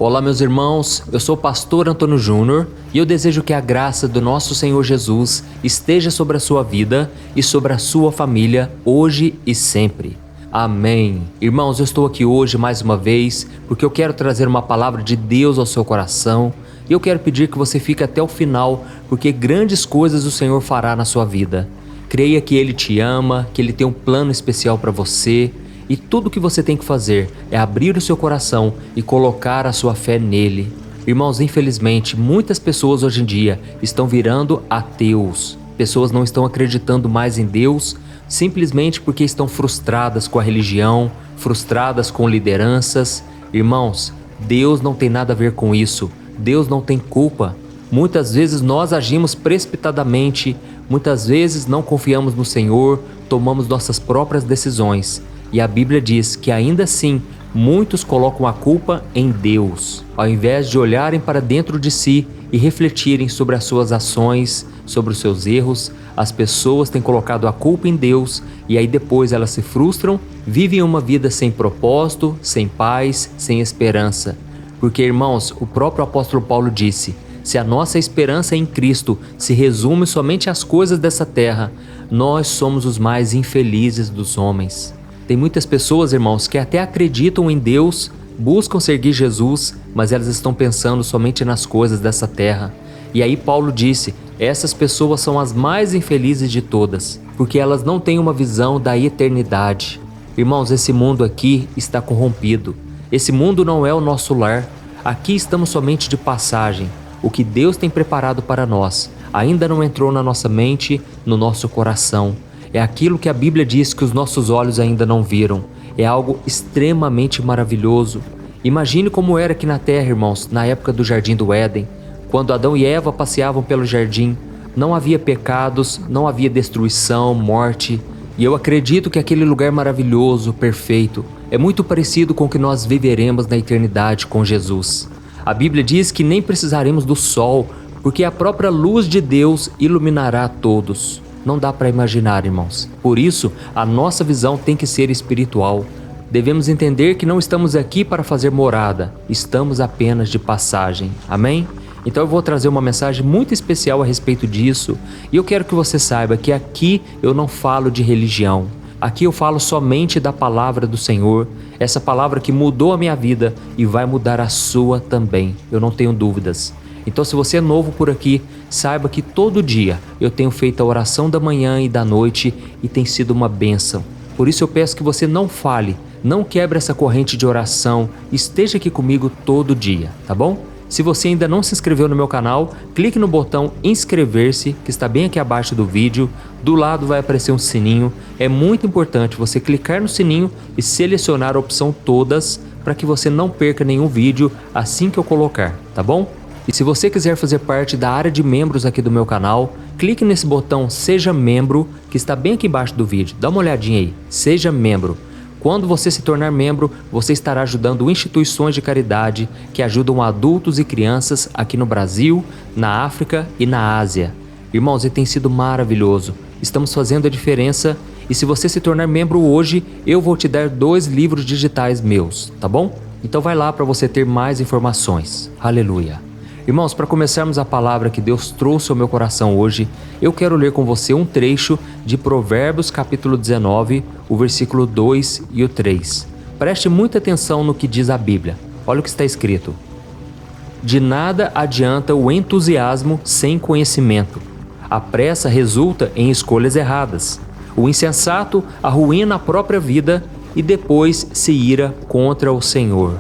Olá, meus irmãos, eu sou o pastor Antônio Júnior e eu desejo que a graça do nosso Senhor Jesus esteja sobre a sua vida e sobre a sua família, hoje e sempre. Amém. Irmãos, eu estou aqui hoje mais uma vez porque eu quero trazer uma palavra de Deus ao seu coração e eu quero pedir que você fique até o final, porque grandes coisas o Senhor fará na sua vida. Creia que Ele te ama, que Ele tem um plano especial para você. E tudo o que você tem que fazer é abrir o seu coração e colocar a sua fé nele. Irmãos, infelizmente, muitas pessoas hoje em dia estão virando ateus. Pessoas não estão acreditando mais em Deus simplesmente porque estão frustradas com a religião, frustradas com lideranças. Irmãos, Deus não tem nada a ver com isso. Deus não tem culpa. Muitas vezes nós agimos precipitadamente, muitas vezes não confiamos no Senhor, tomamos nossas próprias decisões. E a Bíblia diz que ainda assim, muitos colocam a culpa em Deus, ao invés de olharem para dentro de si e refletirem sobre as suas ações, sobre os seus erros. As pessoas têm colocado a culpa em Deus e aí depois elas se frustram, vivem uma vida sem propósito, sem paz, sem esperança. Porque, irmãos, o próprio apóstolo Paulo disse: se a nossa esperança em Cristo se resume somente às coisas dessa terra, nós somos os mais infelizes dos homens. Tem muitas pessoas, irmãos, que até acreditam em Deus, buscam seguir Jesus, mas elas estão pensando somente nas coisas dessa terra. E aí Paulo disse: essas pessoas são as mais infelizes de todas, porque elas não têm uma visão da eternidade. Irmãos, esse mundo aqui está corrompido. Esse mundo não é o nosso lar. Aqui estamos somente de passagem. O que Deus tem preparado para nós ainda não entrou na nossa mente, no nosso coração. É aquilo que a Bíblia diz que os nossos olhos ainda não viram. É algo extremamente maravilhoso. Imagine como era aqui na terra, irmãos, na época do Jardim do Éden. Quando Adão e Eva passeavam pelo jardim, não havia pecados, não havia destruição, morte. E eu acredito que aquele lugar maravilhoso, perfeito, é muito parecido com o que nós viveremos na eternidade com Jesus. A Bíblia diz que nem precisaremos do sol, porque a própria luz de Deus iluminará a todos. Não dá para imaginar, irmãos. Por isso, a nossa visão tem que ser espiritual. Devemos entender que não estamos aqui para fazer morada, estamos apenas de passagem. Amém? Então eu vou trazer uma mensagem muito especial a respeito disso. E eu quero que você saiba que aqui eu não falo de religião. Aqui eu falo somente da palavra do Senhor. Essa palavra que mudou a minha vida e vai mudar a sua também. Eu não tenho dúvidas. Então, se você é novo por aqui, saiba que todo dia eu tenho feito a oração da manhã e da noite e tem sido uma bênção. Por isso eu peço que você não fale, não quebre essa corrente de oração, esteja aqui comigo todo dia, tá bom? Se você ainda não se inscreveu no meu canal, clique no botão inscrever-se, que está bem aqui abaixo do vídeo. Do lado vai aparecer um sininho. É muito importante você clicar no sininho e selecionar a opção todas para que você não perca nenhum vídeo assim que eu colocar, tá bom? E se você quiser fazer parte da área de membros aqui do meu canal, clique nesse botão Seja Membro, que está bem aqui embaixo do vídeo. Dá uma olhadinha aí, Seja Membro. Quando você se tornar membro, você estará ajudando instituições de caridade que ajudam adultos e crianças aqui no Brasil, na África e na Ásia. Irmãos, e tem sido maravilhoso. Estamos fazendo a diferença e se você se tornar membro hoje, eu vou te dar 2 livros digitais meus, tá bom? Então vai lá para você ter mais informações. Aleluia! Irmãos, para começarmos a palavra que Deus trouxe ao meu coração hoje, eu quero ler com você um trecho de Provérbios capítulo 19, o versículo 2 e o 3. Preste muita atenção no que diz a Bíblia. Olha o que está escrito. De nada adianta o entusiasmo sem conhecimento. A pressa resulta em escolhas erradas. O insensato arruína a própria vida e depois se ira contra o Senhor.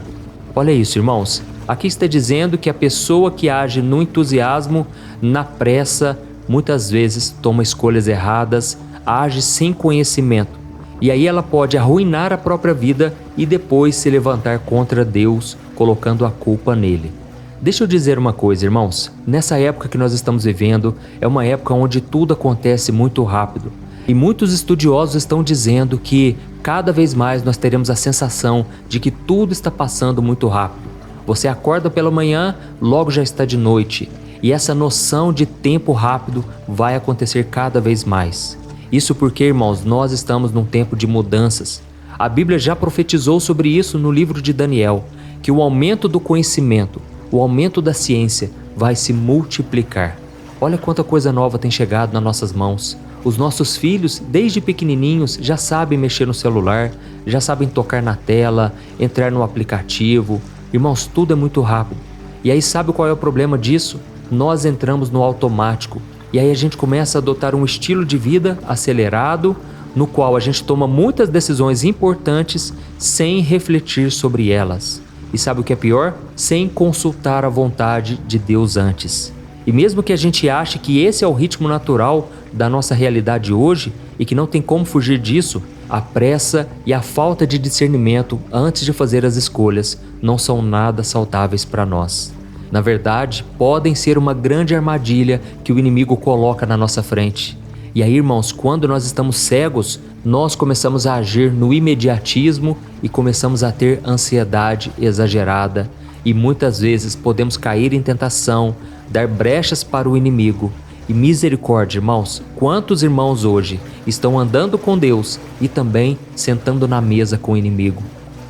Olha isso, irmãos. Aqui está dizendo que a pessoa que age no entusiasmo, na pressa, muitas vezes toma escolhas erradas, age sem conhecimento. E aí ela pode arruinar a própria vida e depois se levantar contra Deus, colocando a culpa nele. Deixa eu dizer uma coisa, irmãos. Nessa época que nós estamos vivendo, é uma época onde tudo acontece muito rápido. E muitos estudiosos estão dizendo que cada vez mais nós teremos a sensação de que tudo está passando muito rápido. Você acorda pela manhã, logo já está de noite. E essa noção de tempo rápido vai acontecer cada vez mais. Isso porque, irmãos, nós estamos num tempo de mudanças. A Bíblia já profetizou sobre isso no livro de Daniel, que o aumento do conhecimento, o aumento da ciência vai se multiplicar. Olha quanta coisa nova tem chegado nas nossas mãos. Os nossos filhos, desde pequenininhos, já sabem mexer no celular, já sabem tocar na tela, entrar no aplicativo. Irmãos, tudo é muito rápido. E aí sabe qual é o problema disso? Nós entramos no automático. E aí a gente começa a adotar um estilo de vida acelerado, no qual a gente toma muitas decisões importantes sem refletir sobre elas. E sabe o que é pior? Sem consultar a vontade de Deus antes. E mesmo que a gente ache que esse é o ritmo natural da nossa realidade hoje e que não tem como fugir disso, a pressa e a falta de discernimento antes de fazer as escolhas não são nada saudáveis para nós. Na verdade, podem ser uma grande armadilha que o inimigo coloca na nossa frente. E aí, irmãos, quando nós estamos cegos, nós começamos a agir no imediatismo e começamos a ter ansiedade exagerada. E muitas vezes podemos cair em tentação, dar brechas para o inimigo. E misericórdia, irmãos, quantos irmãos hoje estão andando com Deus e também sentando na mesa com o inimigo?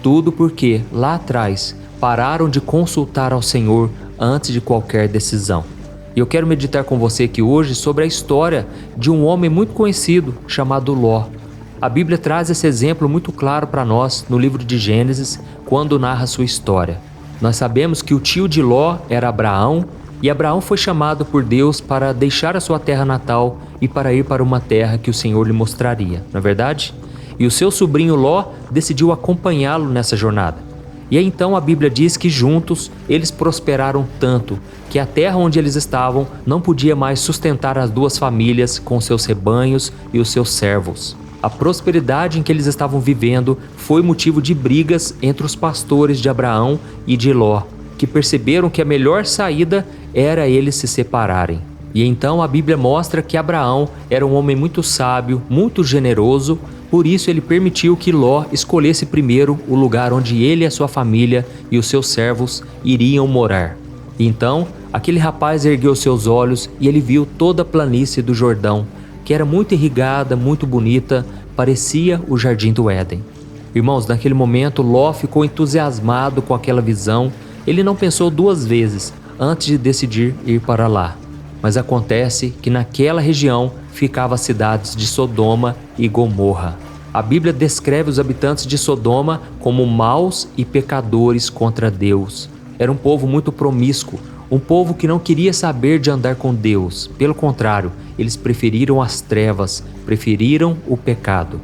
Tudo porque, lá atrás, pararam de consultar ao Senhor antes de qualquer decisão. E eu quero meditar com você aqui hoje sobre a história de um homem muito conhecido chamado Ló. A Bíblia traz esse exemplo muito claro para nós no livro de Gênesis, quando narra sua história. Nós sabemos que o tio de Ló era Abraão, e Abraão foi chamado por Deus para deixar a sua terra natal e para ir para uma terra que o Senhor lhe mostraria, não é verdade? E o seu sobrinho Ló decidiu acompanhá-lo nessa jornada. E aí então a Bíblia diz que juntos eles prosperaram tanto que a terra onde eles estavam não podia mais sustentar as duas famílias com seus rebanhos e os seus servos. A prosperidade em que eles estavam vivendo foi motivo de brigas entre os pastores de Abraão e de Ló, que perceberam que a melhor saída era eles se separarem. E então a Bíblia mostra que Abraão era um homem muito sábio, muito generoso, por isso ele permitiu que Ló escolhesse primeiro o lugar onde ele e a sua família e os seus servos iriam morar. E então, aquele rapaz ergueu seus olhos e ele viu toda a planície do Jordão, que era muito irrigada, muito bonita, parecia o Jardim do Éden. Irmãos, naquele momento Ló ficou entusiasmado com aquela visão. Ele não pensou duas vezes antes de decidir ir para lá. Mas acontece que naquela região ficavam as cidades de Sodoma e Gomorra. A Bíblia descreve os habitantes de Sodoma como maus e pecadores contra Deus. Era um povo muito promíscuo, um povo que não queria saber de andar com Deus. Pelo contrário, eles preferiram as trevas, preferiram o pecado.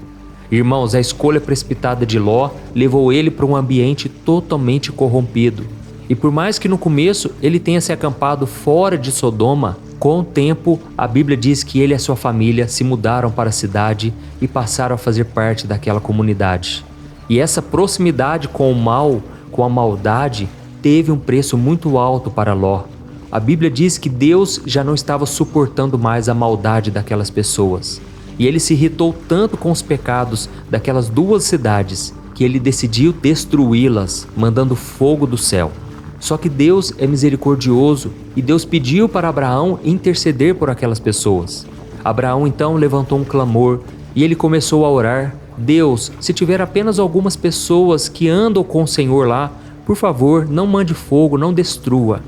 Irmãos, a escolha precipitada de Ló levou ele para um ambiente totalmente corrompido. E por mais que no começo ele tenha se acampado fora de Sodoma, com o tempo a Bíblia diz que ele e a sua família se mudaram para a cidade e passaram a fazer parte daquela comunidade. E essa proximidade com o mal, com a maldade, teve um preço muito alto para Ló. A Bíblia diz que Deus já não estava suportando mais a maldade daquelas pessoas. E ele se irritou tanto com os pecados daquelas duas cidades que ele decidiu destruí-las, mandando fogo do céu. Só que Deus é misericordioso e Deus pediu para Abraão interceder por aquelas pessoas. Abraão então levantou um clamor e ele começou a orar: Deus, se tiver apenas algumas pessoas que andam com o Senhor lá, por favor, não mande fogo, não destrua.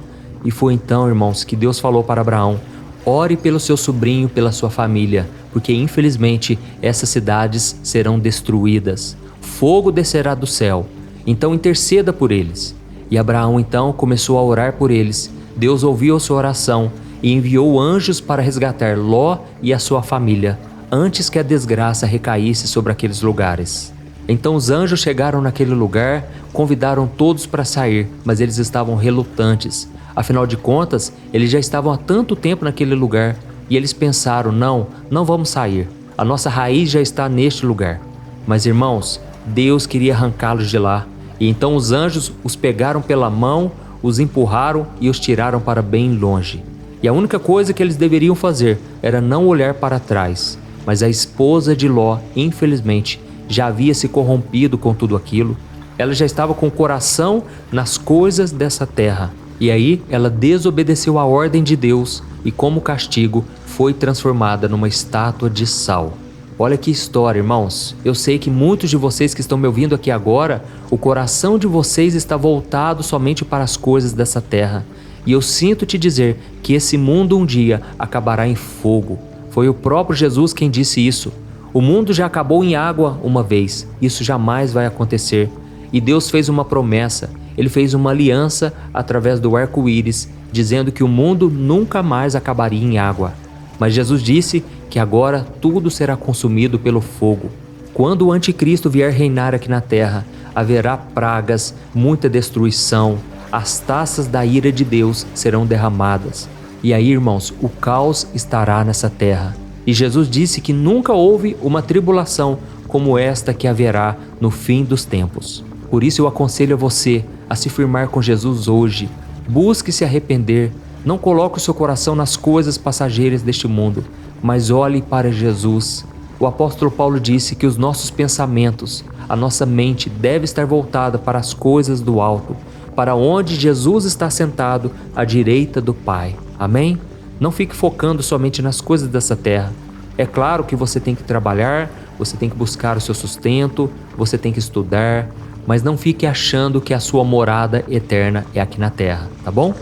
E foi então, irmãos, que Deus falou para Abraão: ore pelo seu sobrinho, pela sua família, porque infelizmente essas cidades serão destruídas. Fogo descerá do céu, então interceda por eles. E Abraão então começou a orar por eles. Deus ouviu a sua oração e enviou anjos para resgatar Ló e a sua família, antes que a desgraça recaísse sobre aqueles lugares. Então os anjos chegaram naquele lugar, convidaram todos para sair, mas eles estavam relutantes. Afinal de contas, eles já estavam há tanto tempo naquele lugar e eles pensaram: não vamos sair, a nossa raiz já está neste lugar. Mas irmãos, Deus queria arrancá-los de lá. E então os anjos os pegaram pela mão, os empurraram e os tiraram para bem longe. E a única coisa que eles deveriam fazer era não olhar para trás. Mas a esposa de Ló, infelizmente, já havia se corrompido com tudo aquilo. Ela já estava com o coração nas coisas dessa terra. E aí ela desobedeceu a ordem de Deus e, como castigo, foi transformada numa estátua de sal. Olha que história, irmãos. Eu sei que muitos de vocês que estão me ouvindo aqui agora, o coração de vocês está voltado somente para as coisas dessa terra. E eu sinto te dizer que esse mundo um dia acabará em fogo. Foi o próprio Jesus quem disse isso. O mundo já acabou em água uma vez. Isso jamais vai acontecer. E Deus fez uma promessa. Ele fez uma aliança através do arco-íris, dizendo que o mundo nunca mais acabaria em água. Mas Jesus disse que agora tudo será consumido pelo fogo. Quando o anticristo vier reinar aqui na terra, haverá pragas, muita destruição, as taças da ira de Deus serão derramadas. E aí, irmãos, o caos estará nessa terra. E Jesus disse que nunca houve uma tribulação como esta que haverá no fim dos tempos. Por isso eu aconselho a você a se firmar com Jesus hoje. Busque se arrepender. Não coloque o seu coração nas coisas passageiras deste mundo, mas olhe para Jesus. O apóstolo Paulo disse que os nossos pensamentos, a nossa mente deve estar voltada para as coisas do alto, para onde Jesus está sentado à direita do Pai. Amém? Não fique focando somente nas coisas dessa terra. É claro que você tem que trabalhar, você tem que buscar o seu sustento, você tem que estudar, mas não fique achando que a sua morada eterna é aqui na terra, tá bom?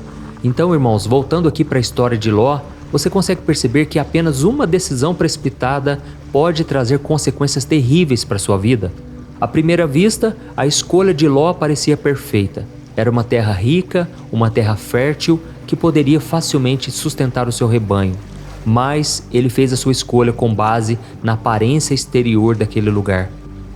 Então, irmãos, voltando aqui para a história de Ló, você consegue perceber que apenas uma decisão precipitada pode trazer consequências terríveis para a sua vida. À primeira vista, a escolha de Ló parecia perfeita. Era uma terra rica, uma terra fértil, que poderia facilmente sustentar o seu rebanho. Mas ele fez a sua escolha com base na aparência exterior daquele lugar.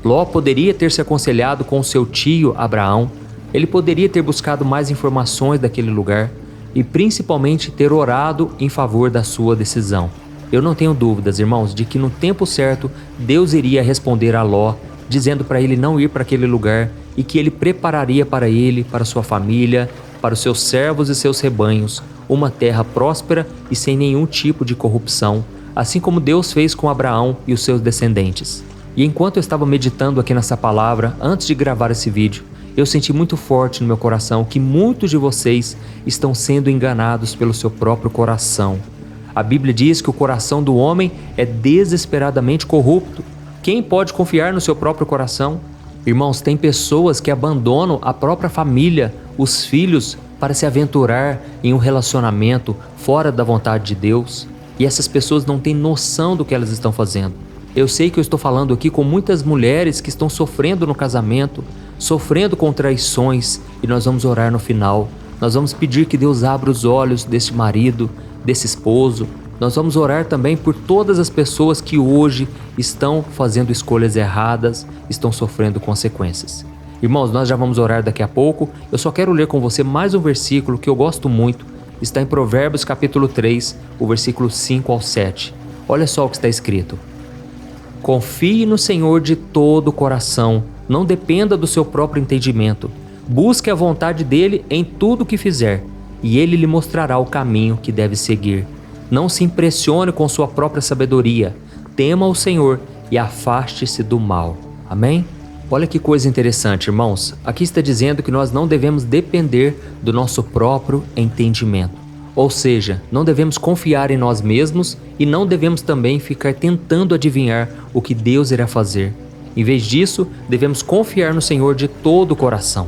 Ló poderia ter se aconselhado com seu tio Abraão, ele poderia ter buscado mais informações daquele lugar e principalmente ter orado em favor da sua decisão. Eu não tenho dúvidas, irmãos, de que no tempo certo Deus iria responder a Ló, dizendo para ele não ir para aquele lugar e que ele prepararia para ele, para sua família, para os seus servos e seus rebanhos, uma terra próspera e sem nenhum tipo de corrupção, assim como Deus fez com Abraão e os seus descendentes. E enquanto eu estava meditando aqui nessa palavra, antes de gravar esse vídeo, eu senti muito forte no meu coração que muitos de vocês estão sendo enganados pelo seu próprio coração. A Bíblia diz que o coração do homem é desesperadamente corrupto. Quem pode confiar no seu próprio coração? Irmãos, tem pessoas que abandonam a própria família, os filhos, para se aventurar em um relacionamento fora da vontade de Deus. E essas pessoas não têm noção do que elas estão fazendo. Eu sei que eu estou falando aqui com muitas mulheres que estão sofrendo no casamento, sofrendo com traições, e nós vamos orar no final. Nós vamos pedir que Deus abra os olhos desse marido, desse esposo. Nós vamos orar também por todas as pessoas que hoje estão fazendo escolhas erradas, estão sofrendo consequências. Irmãos, nós já vamos orar daqui a pouco. Eu só quero ler com você mais um versículo que eu gosto muito. Está em Provérbios capítulo 3, o versículo 5 ao 7. Olha só o que está escrito. Confie no Senhor de todo o coração, não dependa do seu próprio entendimento. Busque a vontade dele em tudo o que fizer, e ele lhe mostrará o caminho que deve seguir. Não se impressione com sua própria sabedoria. Tema o Senhor e afaste-se do mal. Amém? Olha que coisa interessante, irmãos. Aqui está dizendo que nós não devemos depender do nosso próprio entendimento. Ou seja, não devemos confiar em nós mesmos e não devemos também ficar tentando adivinhar o que Deus irá fazer. Em vez disso, devemos confiar no Senhor de todo o coração.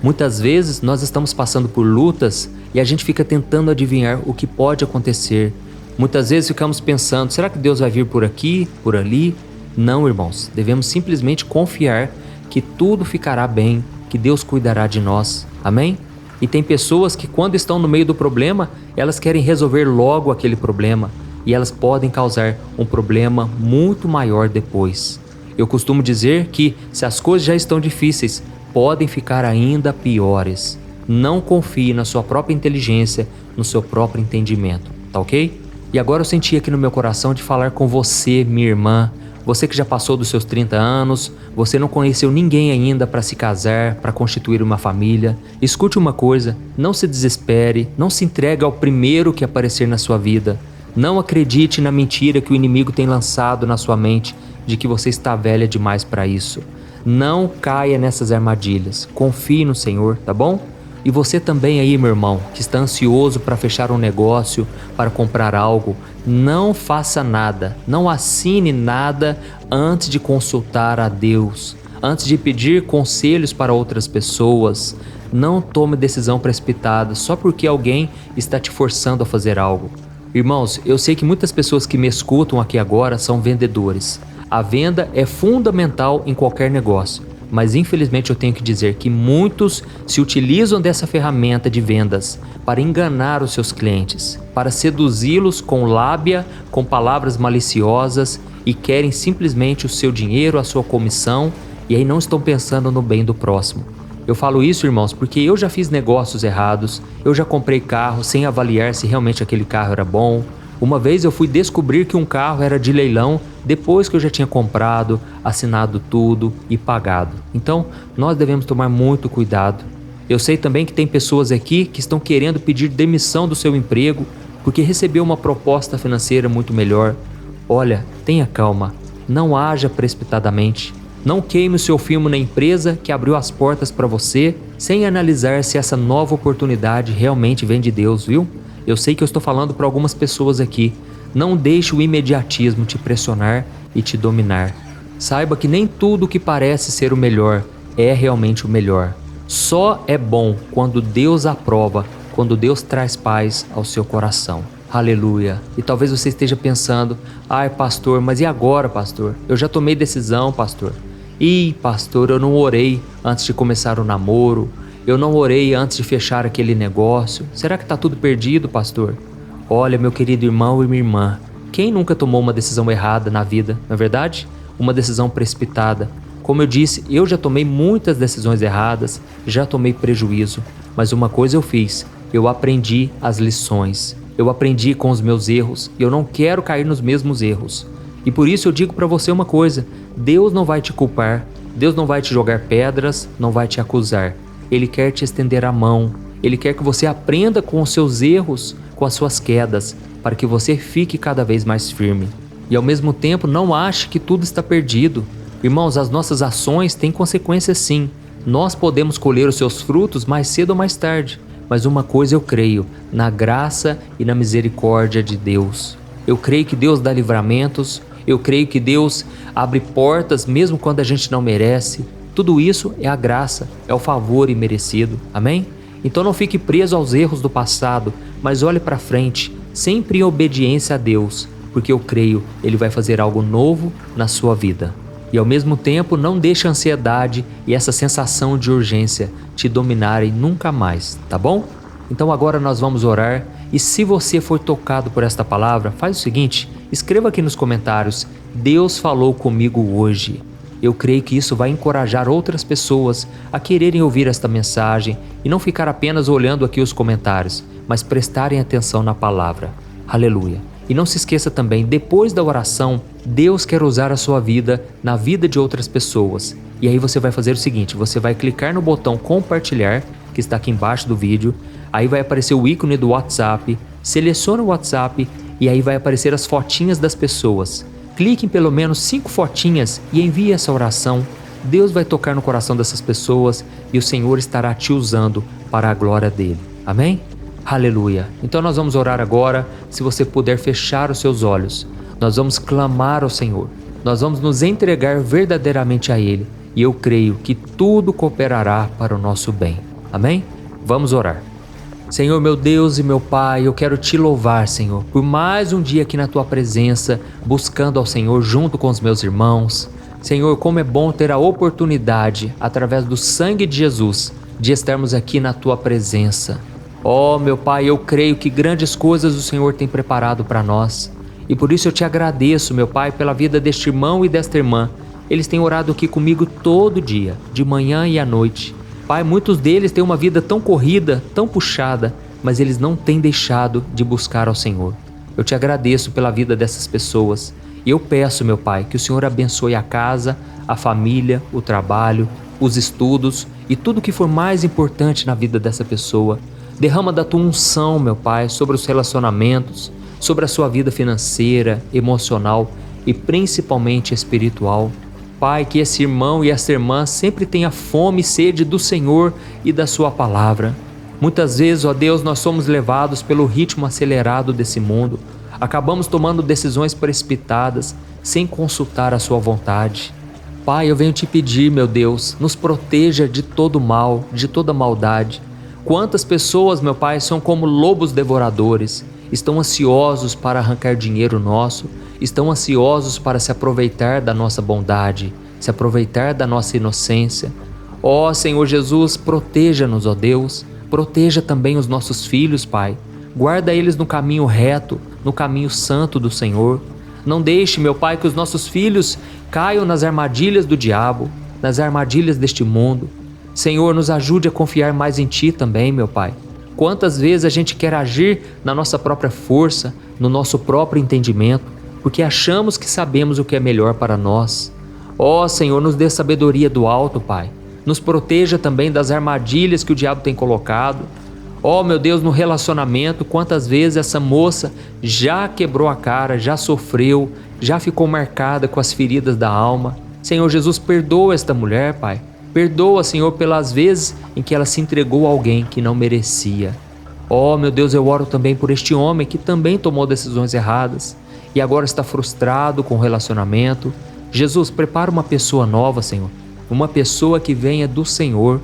Muitas vezes nós estamos passando por lutas e a gente fica tentando adivinhar o que pode acontecer. Muitas vezes ficamos pensando, será que Deus vai vir por aqui, por ali? Não, irmãos, devemos simplesmente confiar que tudo ficará bem, que Deus cuidará de nós. Amém? E tem pessoas que quando estão no meio do problema, elas querem resolver logo aquele problema e elas podem causar um problema muito maior depois. Eu costumo dizer que se as coisas já estão difíceis, podem ficar ainda piores. Não confie na sua própria inteligência, no seu próprio entendimento, tá ok? E agora eu senti aqui no meu coração de falar com você, minha irmã, você que já passou dos seus 30 anos, você não conheceu ninguém ainda para se casar, para constituir uma família. Escute uma coisa, não se desespere, não se entregue ao primeiro que aparecer na sua vida. Não acredite na mentira que o inimigo tem lançado na sua mente de que você está velha demais para isso. Não caia nessas armadilhas, confie no Senhor, tá bom? E você também aí, meu irmão, que está ansioso para fechar um negócio, para comprar algo, não faça nada, não assine nada antes de consultar a Deus, antes de pedir conselhos para outras pessoas. Não tome decisão precipitada só porque alguém está te forçando a fazer algo. Irmãos, eu sei que muitas pessoas que me escutam aqui agora são vendedores. A venda é fundamental em qualquer negócio, mas infelizmente eu tenho que dizer que muitos se utilizam dessa ferramenta de vendas para enganar os seus clientes, para seduzi-los com lábia, com palavras maliciosas e querem simplesmente o seu dinheiro, a sua comissão, e aí não estão pensando no bem do próximo. Eu falo isso, irmãos, porque eu já fiz negócios errados, eu já comprei carro sem avaliar se realmente aquele carro era bom. Uma vez eu fui descobrir que um carro era de leilão depois que eu já tinha comprado, assinado tudo e pagado. Então, nós devemos tomar muito cuidado. Eu sei também que tem pessoas aqui que estão querendo pedir demissão do seu emprego porque recebeu uma proposta financeira muito melhor. Olha, tenha calma, não haja precipitadamente. Não queime o seu filme na empresa que abriu as portas para você sem analisar se essa nova oportunidade realmente vem de Deus, viu? Eu sei que eu estou falando para algumas pessoas aqui. Não deixe o imediatismo te pressionar e te dominar. Saiba que nem tudo que parece ser o melhor é realmente o melhor. Só é bom quando Deus aprova, quando Deus traz paz ao seu coração. Aleluia. E talvez você esteja pensando: ai, pastor, mas e agora, pastor? Eu já tomei decisão, pastor. Ih, pastor, eu não orei antes de começar o namoro. Eu não orei antes de fechar aquele negócio. Será que está tudo perdido, pastor? Olha, meu querido irmão e minha irmã, quem nunca tomou uma decisão errada na vida, não é verdade? Uma decisão precipitada. Como eu disse, eu já tomei muitas decisões erradas, já tomei prejuízo. Mas uma coisa eu fiz, eu aprendi as lições. Eu aprendi com os meus erros e eu não quero cair nos mesmos erros. E por isso eu digo para você uma coisa: Deus não vai te culpar, Deus não vai te jogar pedras, não vai te acusar. Ele quer te estender a mão, Ele quer que você aprenda com os seus erros, com as suas quedas, para que você fique cada vez mais firme. E ao mesmo tempo não ache que tudo está perdido. Irmãos, as nossas ações têm consequências sim. Nós podemos colher os seus frutos mais cedo ou mais tarde. Mas uma coisa eu creio, na graça e na misericórdia de Deus. Eu creio que Deus dá livramentos, eu creio que Deus abre portas mesmo quando a gente não merece. Tudo isso é a graça, é o favor imerecido, amém? Então não fique preso aos erros do passado, mas olhe para frente, sempre em obediência a Deus, porque eu creio, Ele vai fazer algo novo na sua vida. E ao mesmo tempo não deixe a ansiedade e essa sensação de urgência te dominarem nunca mais, tá bom? Então agora nós vamos orar, e se você for tocado por esta palavra, faz o seguinte, escreva aqui nos comentários: Deus falou comigo hoje. Eu creio que isso vai encorajar outras pessoas a quererem ouvir esta mensagem e não ficar apenas olhando aqui os comentários, mas prestarem atenção na palavra. Aleluia. E não se esqueça também, depois da oração, Deus quer usar a sua vida na vida de outras pessoas. E aí você vai fazer o seguinte, você vai clicar no botão compartilhar, que está aqui embaixo do vídeo, aí vai aparecer o ícone do WhatsApp, seleciona o WhatsApp e aí vai aparecer as fotinhas das pessoas. Clique em pelo menos 5 fotinhas e envie essa oração. Deus vai tocar no coração dessas pessoas e o Senhor estará te usando para a glória dele. Amém? Aleluia. Então nós vamos orar agora. Se você puder fechar os seus olhos, nós vamos clamar ao Senhor. Nós vamos nos entregar verdadeiramente a Ele. E eu creio que tudo cooperará para o nosso bem. Amém? Vamos orar. Senhor, meu Deus e meu Pai, eu quero te louvar, Senhor, por mais um dia aqui na tua presença, buscando ao Senhor junto com os meus irmãos. Senhor, como é bom ter a oportunidade, através do sangue de Jesus, de estarmos aqui na tua presença. Oh, meu Pai, eu creio que grandes coisas o Senhor tem preparado para nós. E por isso eu te agradeço, meu Pai, pela vida deste irmão e desta irmã. Eles têm orado aqui comigo todo dia, de manhã e à noite. Pai, muitos deles têm uma vida tão corrida, tão puxada, mas eles não têm deixado de buscar ao Senhor. Eu te agradeço pela vida dessas pessoas. E eu peço, meu Pai, que o Senhor abençoe a casa, a família, o trabalho, os estudos e tudo que for mais importante na vida dessa pessoa. Derrama da tua unção, meu Pai, sobre os relacionamentos, sobre a sua vida financeira, emocional e principalmente espiritual. Pai, que esse irmão e essa irmã sempre tenha fome e sede do Senhor e da sua palavra. Muitas vezes, ó Deus, nós somos levados pelo ritmo acelerado desse mundo. Acabamos tomando decisões precipitadas, sem consultar a sua vontade. Pai, eu venho te pedir, meu Deus, nos proteja de todo mal, de toda maldade. Quantas pessoas, meu Pai, são como lobos devoradores, estão ansiosos para arrancar dinheiro nosso, estão ansiosos para se aproveitar da nossa bondade, se aproveitar da nossa inocência. Ó Senhor Jesus, proteja-nos, ó Deus, proteja também os nossos filhos, Pai. Guarda eles no caminho reto, no caminho santo do Senhor. Não deixe, meu Pai, que os nossos filhos caiam nas armadilhas do diabo, nas armadilhas deste mundo. Senhor, nos ajude a confiar mais em Ti também, meu Pai. Quantas vezes a gente quer agir na nossa própria força, no nosso próprio entendimento, porque achamos que sabemos o que é melhor para nós. Ó Senhor, nos dê sabedoria do alto, Pai. Nos proteja também das armadilhas que o diabo tem colocado. Ó meu Deus, no relacionamento, quantas vezes essa moça já quebrou a cara, já sofreu, já ficou marcada com as feridas da alma. Senhor Jesus, perdoa esta mulher, Pai. Perdoa, Senhor, pelas vezes em que ela se entregou a alguém que não merecia. Ó meu Deus, eu oro também por este homem que também tomou decisões erradas e agora está frustrado com o relacionamento. Jesus, prepara uma pessoa nova, Senhor. Uma pessoa que venha do Senhor.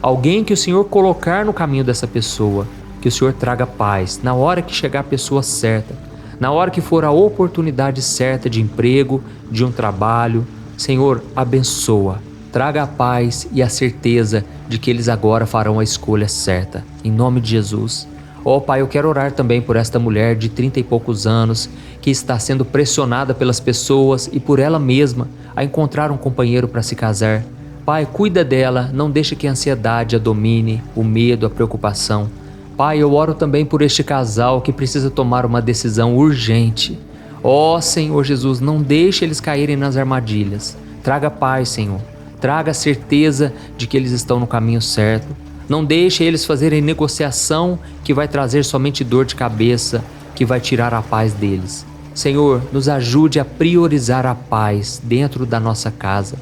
Alguém que o Senhor colocar no caminho dessa pessoa. Que o Senhor traga paz na hora que chegar a pessoa certa. Na hora que for a oportunidade certa de emprego, de um trabalho. Senhor, abençoa. Traga a paz e a certeza de que eles agora farão a escolha certa. Em nome de Jesus. Ó Pai, eu quero orar também por esta mulher de 30 e poucos anos que está sendo pressionada pelas pessoas e por ela mesma a encontrar um companheiro para se casar. Pai, cuida dela, não deixe que a ansiedade a domine, o medo, a preocupação. Pai, eu oro também por este casal que precisa tomar uma decisão urgente. Ó Senhor Jesus, não deixe eles caírem nas armadilhas. Traga paz, Senhor. Traga a certeza de que eles estão no caminho certo. Não deixe eles fazerem negociação que vai trazer somente dor de cabeça, que vai tirar a paz deles. Senhor, nos ajude a priorizar a paz dentro da nossa casa.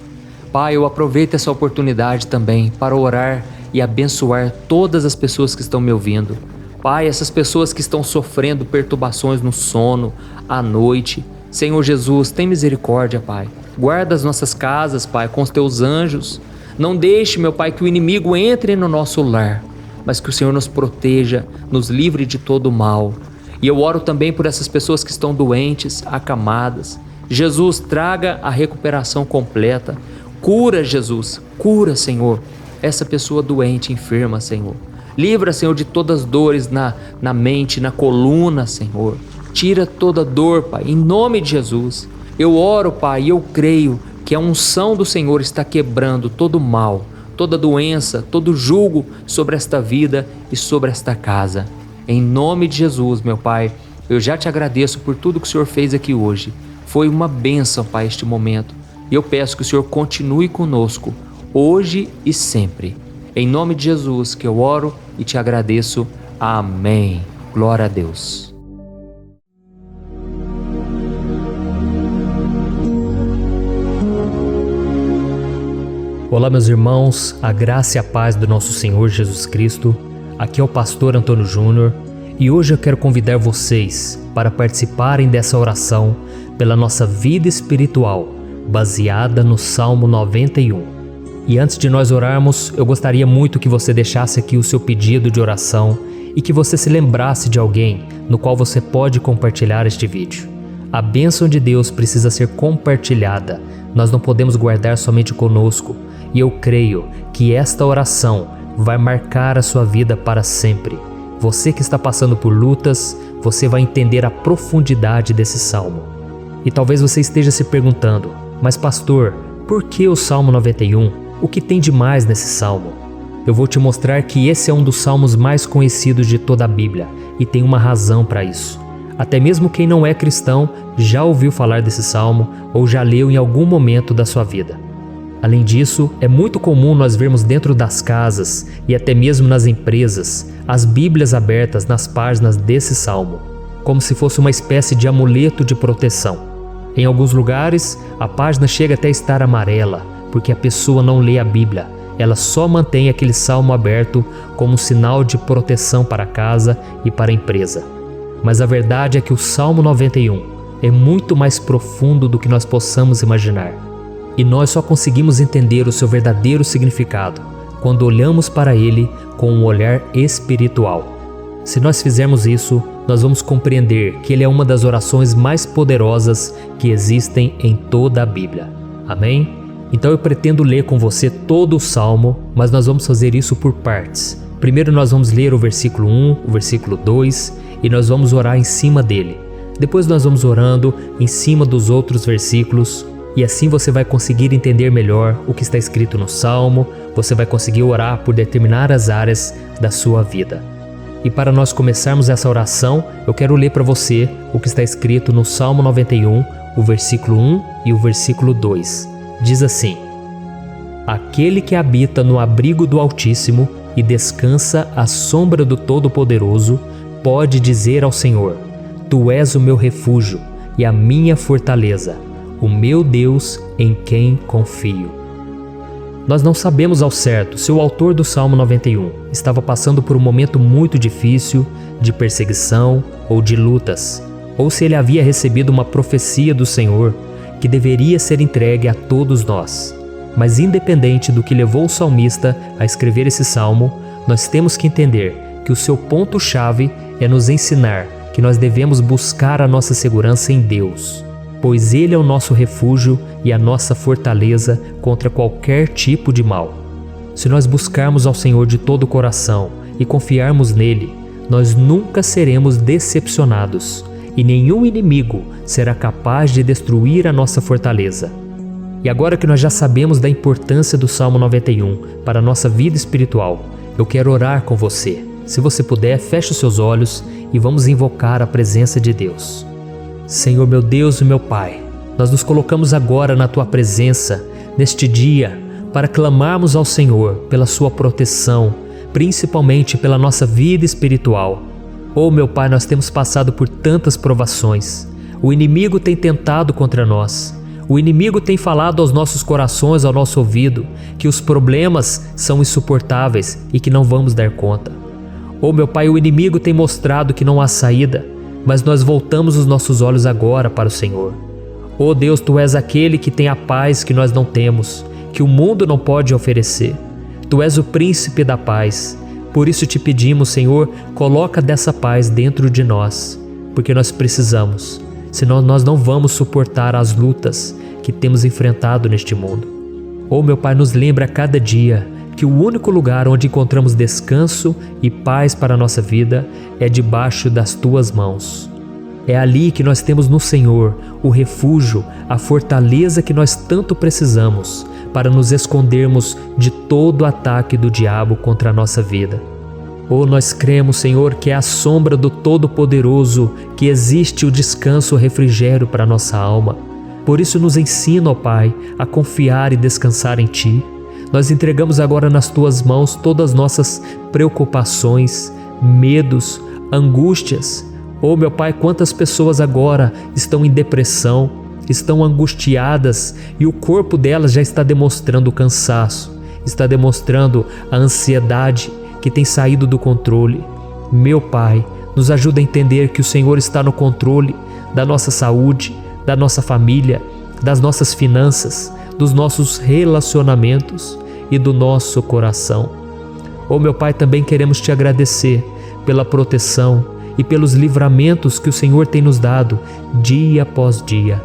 Pai, eu aproveito essa oportunidade também para orar e abençoar todas as pessoas que estão me ouvindo. Pai, essas pessoas que estão sofrendo perturbações no sono, à noite. Senhor Jesus, tem misericórdia, Pai. Guarda as nossas casas, Pai, com os Teus anjos. Não deixe, meu Pai, que o inimigo entre no nosso lar, mas que o Senhor nos proteja, nos livre de todo o mal. E eu oro também por essas pessoas que estão doentes, acamadas. Jesus, traga a recuperação completa. Cura, Jesus, cura, Senhor, essa pessoa doente, enferma, Senhor. Livra, Senhor, de todas as dores na mente, na coluna, Senhor. Tira toda dor, Pai, em nome de Jesus. Eu oro, Pai, e eu creio que a unção do Senhor está quebrando todo mal, toda doença, todo jugo sobre esta vida e sobre esta casa. Em nome de Jesus, meu Pai, eu já te agradeço por tudo que o Senhor fez aqui hoje. Foi uma bênção, Pai, este momento. E eu peço que o Senhor continue conosco, hoje e sempre. Em nome de Jesus que eu oro e te agradeço. Amém. Glória a Deus. Olá, meus irmãos, a graça e a paz do nosso Senhor Jesus Cristo. Aqui é o pastor Antônio Júnior e hoje eu quero convidar vocês para participarem dessa oração pela nossa vida espiritual, baseada no Salmo 91. E antes de nós orarmos, eu gostaria muito que você deixasse aqui o seu pedido de oração e que você se lembrasse de alguém no qual você pode compartilhar este vídeo. A bênção de Deus precisa ser compartilhada, nós não podemos guardar somente conosco. E eu creio que esta oração vai marcar a sua vida para sempre. Você que está passando por lutas, você vai entender a profundidade desse salmo. E talvez você esteja se perguntando, mas pastor, por que o Salmo 91? O que tem de mais nesse salmo? Eu vou te mostrar que esse é um dos salmos mais conhecidos de toda a Bíblia e tem uma razão para isso. Até mesmo quem não é cristão já ouviu falar desse salmo ou já leu em algum momento da sua vida. Além disso, é muito comum nós vermos dentro das casas e até mesmo nas empresas as Bíblias abertas nas páginas desse salmo, como se fosse uma espécie de amuleto de proteção. Em alguns lugares, a página chega até a estar amarela, porque a pessoa não lê a Bíblia ela só mantém aquele salmo aberto como um sinal de proteção para a casa e para a empresa. Mas a verdade é que o Salmo 91 é muito mais profundo do que nós possamos imaginar. E nós só conseguimos entender o seu verdadeiro significado quando olhamos para ele com um olhar espiritual. Se nós fizermos isso, nós vamos compreender que ele é uma das orações mais poderosas que existem em toda a Bíblia. Amém? Então eu pretendo ler com você todo o Salmo, mas nós vamos fazer isso por partes. Primeiro nós vamos ler o versículo 1, o versículo 2 e nós vamos orar em cima dele. Depois nós vamos orando em cima dos outros versículos e assim você vai conseguir entender melhor o que está escrito no Salmo, você vai conseguir orar por determinadas áreas da sua vida. E para nós começarmos essa oração, eu quero ler para você o que está escrito no Salmo 91, o versículo 1 e o versículo 2. Diz assim: Aquele que habita no abrigo do Altíssimo e descansa à sombra do Todo-Poderoso, pode dizer ao Senhor: Tu és o meu refúgio e a minha fortaleza, o meu Deus em quem confio. Nós não sabemos ao certo se o autor do Salmo 91 estava passando por um momento muito difícil, de perseguição ou de lutas, ou se ele havia recebido uma profecia do Senhor que deveria ser entregue a todos nós. Mas independente do que levou o salmista a escrever esse salmo, nós temos que entender que o seu ponto-chave é nos ensinar que nós devemos buscar a nossa segurança em Deus, pois Ele é o nosso refúgio e a nossa fortaleza contra qualquer tipo de mal. Se nós buscarmos ao Senhor de todo o coração e confiarmos nele, nós nunca seremos decepcionados e nenhum inimigo será capaz de destruir a nossa fortaleza. E agora que nós já sabemos da importância do Salmo 91 para a nossa vida espiritual, eu quero orar com você. Se você puder, feche os seus olhos e vamos invocar a presença de Deus. Senhor meu Deus e meu Pai, nós nos colocamos agora na Tua presença, neste dia, para clamarmos ao Senhor pela Sua proteção, principalmente pela nossa vida espiritual. Oh meu Pai, nós temos passado por tantas provações. O inimigo tem tentado contra nós. O inimigo tem falado aos nossos corações, ao nosso ouvido, que os problemas são insuportáveis e que não vamos dar conta. Oh meu Pai, o inimigo tem mostrado que não há saída, mas nós voltamos os nossos olhos agora para o Senhor. Oh Deus, Tu és aquele que tem a paz que nós não temos, que o mundo não pode oferecer. Tu és o príncipe da paz. Por isso te pedimos, Senhor, coloca dessa paz dentro de nós, porque nós precisamos, senão nós não vamos suportar as lutas que temos enfrentado neste mundo. Oh meu Pai, nos lembra a cada dia que o único lugar onde encontramos descanso e paz para a nossa vida é debaixo das Tuas mãos. É ali que nós temos no Senhor o refúgio, a fortaleza que nós tanto precisamos para nos escondermos de todo o ataque do diabo contra a nossa vida. Oh, nós cremos, Senhor, que é à sombra do Todo-Poderoso que existe o descanso, o refrigério para a nossa alma. Por isso nos ensina, ó Pai, a confiar e descansar em Ti. Nós entregamos agora nas Tuas mãos todas as nossas preocupações, medos, angústias. Oh meu Pai, quantas pessoas agora estão em depressão, estão angustiadas e o corpo delas já está demonstrando o cansaço, está demonstrando a ansiedade que tem saído do controle. Meu Pai, nos ajuda a entender que o Senhor está no controle da nossa saúde, da nossa família, das nossas finanças, dos nossos relacionamentos e do nosso coração. Oh meu Pai, também queremos Te agradecer pela proteção e pelos livramentos que o Senhor tem nos dado dia após dia.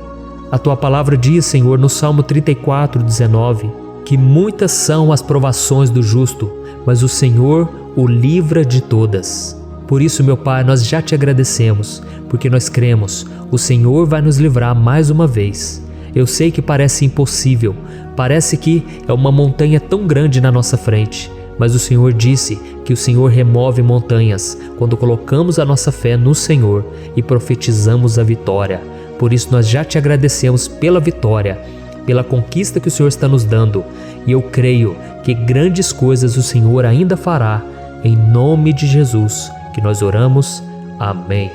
A Tua palavra diz, Senhor, no Salmo 34:19, que muitas são as provações do justo, mas o Senhor o livra de todas. Por isso, meu Pai, nós já Te agradecemos, porque nós cremos, o Senhor vai nos livrar mais uma vez. Eu sei que parece impossível, parece que é uma montanha tão grande na nossa frente, mas o Senhor disse que o Senhor remove montanhas quando colocamos a nossa fé no Senhor e profetizamos a vitória. Por isso nós já Te agradecemos pela vitória, pela conquista que o Senhor está nos dando, e eu creio que grandes coisas o Senhor ainda fará, em nome de Jesus que nós oramos. Amém.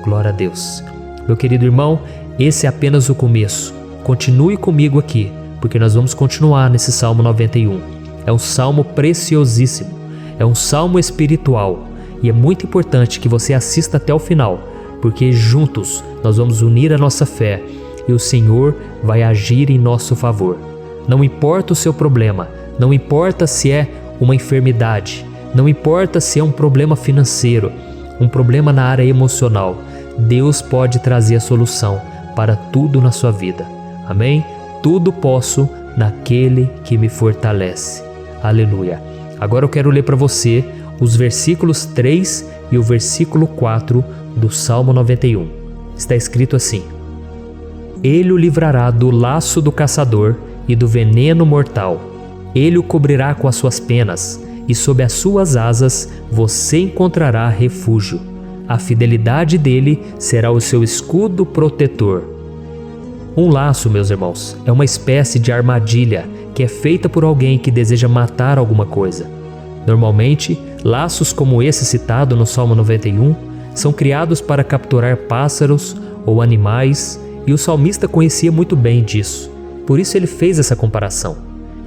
Glória a Deus. Meu querido irmão, esse é apenas o começo. Continue comigo aqui, porque nós vamos continuar nesse Salmo 91. É um salmo preciosíssimo, é um salmo espiritual e é muito importante que você assista até o final, porque juntos nós vamos unir a nossa fé e o Senhor vai agir em nosso favor. Não importa o seu problema, não importa se é uma enfermidade, não importa se é um problema financeiro, um problema na área emocional, Deus pode trazer a solução para tudo na sua vida. Amém? Tudo posso naquele que me fortalece. Aleluia. Agora eu quero ler para você os versículos 3 e o versículo 4 do Salmo 91. Está escrito assim: Ele o livrará do laço do caçador e do veneno mortal. Ele o cobrirá com as suas penas, e sob as suas asas você encontrará refúgio. A fidelidade dele será o seu escudo protetor. Um laço, meus irmãos, é uma espécie de armadilha que é feita por alguém que deseja matar alguma coisa. Normalmente, laços como esse citado no Salmo 91 são criados para capturar pássaros ou animais, e o salmista conhecia muito bem disso. Por isso ele fez essa comparação.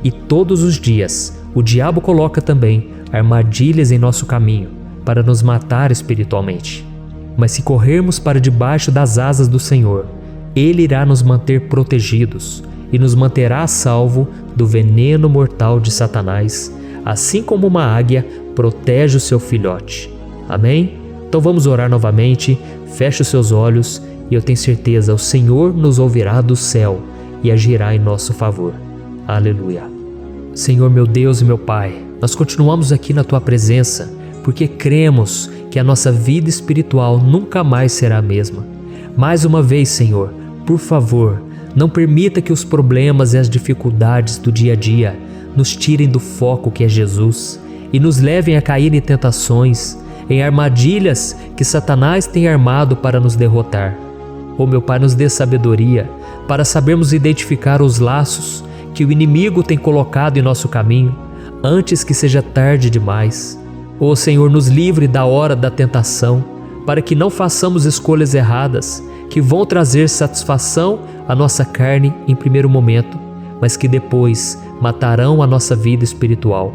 E todos os dias, o diabo coloca também armadilhas em nosso caminho para nos matar espiritualmente. Mas se corrermos para debaixo das asas do Senhor, Ele irá nos manter protegidos e nos manterá a salvo do veneno mortal de Satanás, assim como uma águia protege o seu filhote. Amém? Então vamos orar novamente, feche os seus olhos e eu tenho certeza, o Senhor nos ouvirá do céu e agirá em nosso favor. Aleluia. Senhor meu Deus e meu Pai, nós continuamos aqui na Tua presença porque cremos que a nossa vida espiritual nunca mais será a mesma. Mais uma vez, Senhor, por favor, não permita que os problemas e as dificuldades do dia a dia nos tirem do foco que é Jesus e nos levem a cair em tentações, em armadilhas que Satanás tem armado para nos derrotar. Oh meu Pai, nos dê sabedoria para sabermos identificar os laços que o inimigo tem colocado em nosso caminho antes que seja tarde demais. Oh Senhor, nos livre da hora da tentação, para que não façamos escolhas erradas que vão trazer satisfação à nossa carne em primeiro momento, mas que depois matarão a nossa vida espiritual.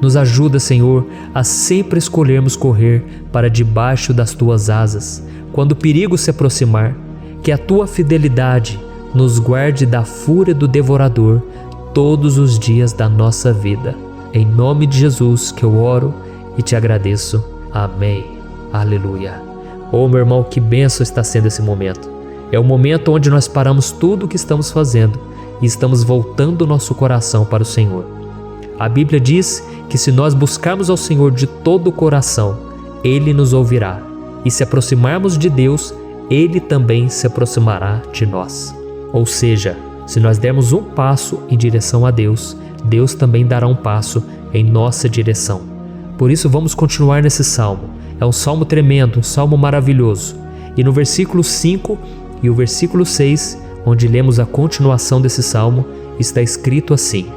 Nos ajuda, Senhor, a sempre escolhermos correr para debaixo das Tuas asas, quando o perigo se aproximar. Que a Tua fidelidade nos guarde da fúria do devorador todos os dias da nossa vida. Em nome de Jesus que eu oro e te agradeço. Amém. Aleluia. Oh, meu irmão, que bênção está sendo esse momento. É o momento onde nós paramos tudo o que estamos fazendo e estamos voltando o nosso coração para o Senhor. A Bíblia diz que se nós buscarmos ao Senhor de todo o coração, Ele nos ouvirá. E se aproximarmos de Deus, Ele também se aproximará de nós. Ou seja, se nós dermos um passo em direção a Deus, Deus também dará um passo em nossa direção. Por isso vamos continuar nesse salmo. É um salmo tremendo, um salmo maravilhoso. E no versículo 5 e o versículo 6, onde lemos a continuação desse salmo, está escrito assim: